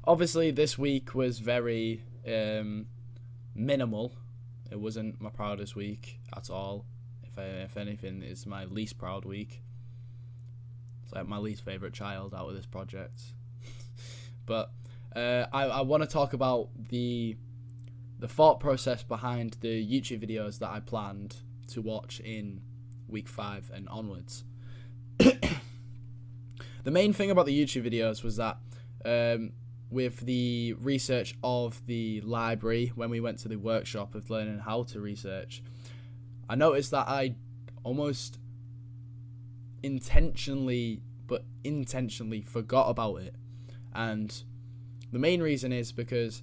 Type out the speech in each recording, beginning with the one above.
Obviously, this week was very minimal. It wasn't my proudest week at all. If anything, it's my least proud week. It's like my least favourite child out of this project. But I want to talk about the thought process behind the YouTube videos that I planned to watch in week 5 and onwards. The main thing about the YouTube videos was that with the research of the library, when we went to the workshop of learning how to research, I noticed that I almost intentionally forgot about it. And the main reason is because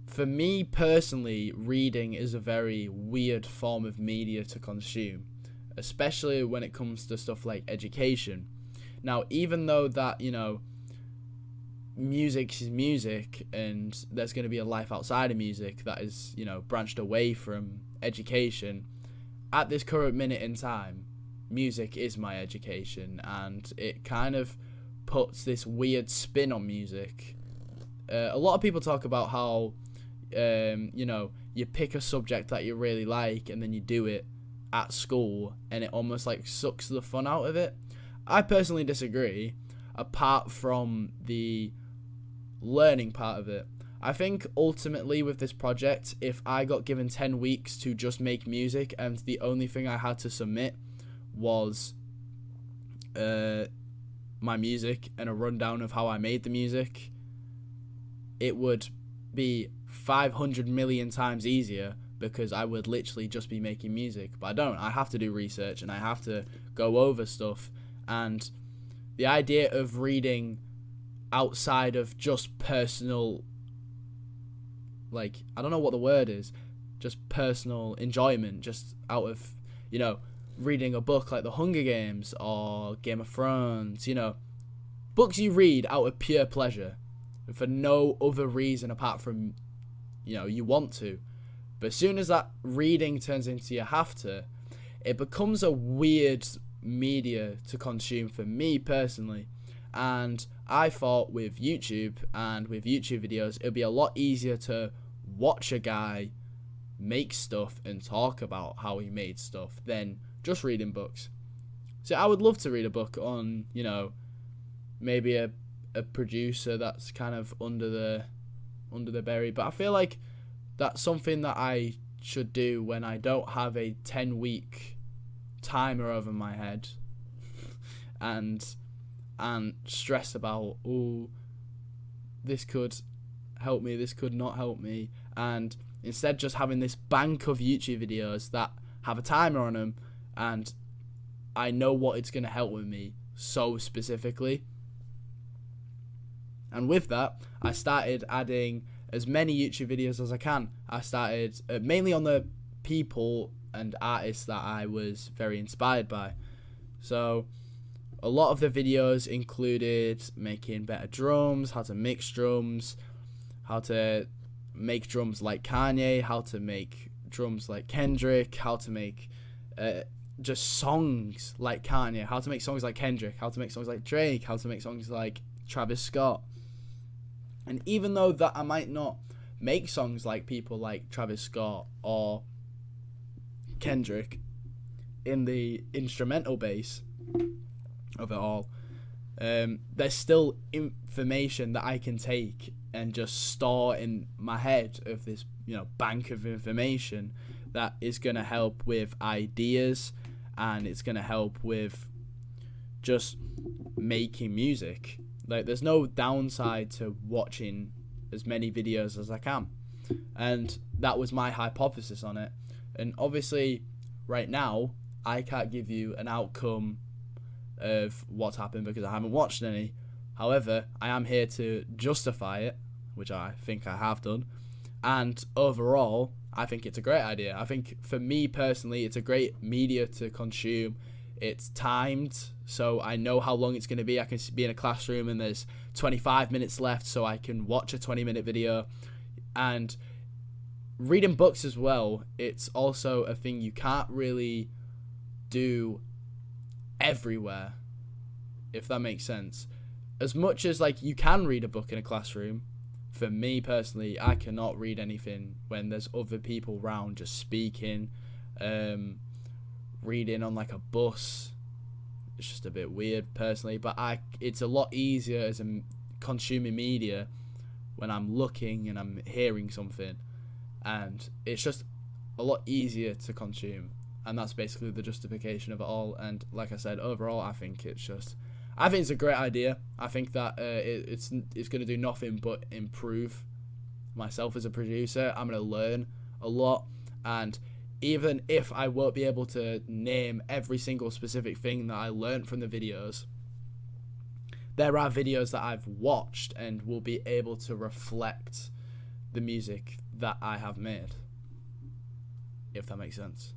for me personally, reading is a very weird form of media to consume, especially when it comes to stuff like education. Now, even though that, music is music and there's going to be a life outside of music that is, branched away from education, at this current minute in time, music is my education, and it kind of puts this weird spin on music. A lot of people talk about how, you pick a subject that you really like and then you do it at school and it almost like sucks the fun out of it. I personally disagree, apart from the learning part of it. I think ultimately with this project, if I got given 10 weeks to just make music and the only thing I had to submit was my music and a rundown of how I made the music, it would be 500 million times easier because I would literally just be making music. But I don't. I have to do research and I have to go over stuff. And the idea of reading outside of just personal, I don't know what the word is, just personal enjoyment, just out of, reading a book like The Hunger Games or Game of Thrones, books you read out of pure pleasure for no other reason apart from, you want to. But as soon as that reading turns into you have to, it becomes a weird media to consume for me personally. And I thought with YouTube and with YouTube videos, it'd be a lot easier to watch a guy make stuff and talk about how he made stuff than just reading books. So I would love to read a book on, maybe a producer that's kind of under the berry, but I feel like that's something that I should do when I don't have a 10-week timer over my head and stress about, this could help me, this could not help me, and instead just having this bank of YouTube videos that have a timer on them and I know what it's going to help with me so specifically. And with that, I started adding as many YouTube videos as I can. I started mainly on the people and artists that I was very inspired by. So a lot of the videos included making better drums, how to mix drums, how to make drums like Kanye, how to make drums like Kendrick, how to make just songs like Kanye, how to make songs like Kendrick, how to make songs like Drake, how to make songs like Travis Scott. And even though that I might not make songs like people like Travis Scott or Kendrick in the instrumental base of it all, there's still information that I can take and just store in my head of this, bank of information that is going to help with ideas and it's going to help with just making music. There's no downside to watching as many videos as I can. And that was my hypothesis on it. And obviously, right now, I can't give you an outcome of what's happened because I haven't watched any. However, I am here to justify it, which I think I have done. And overall, I think it's a great idea. I think for me personally, it's a great media to consume. It's timed, so I know how long it's going to be. I can be in a classroom and there's 25 minutes left, so I can watch a 20-minute video. And reading books as well, it's also a thing you can't really do everywhere, if that makes sense. as much as like you can read a book in a classroom, for me personally, I cannot read anything when there's other people around just speaking, reading on like a bus. It's just a bit weird personally, but it's a lot easier as a consuming media when I'm looking and I'm hearing something, and it's just a lot easier to consume, and that's basically the justification of it all. And like I said, overall, I think it's a great idea. I think that it's going to do nothing but improve myself as a producer. I'm going to learn a lot, and even if I won't be able to name every single specific thing that I learned from the videos, there are videos that I've watched and will be able to reflect the music that I have made, if that makes sense.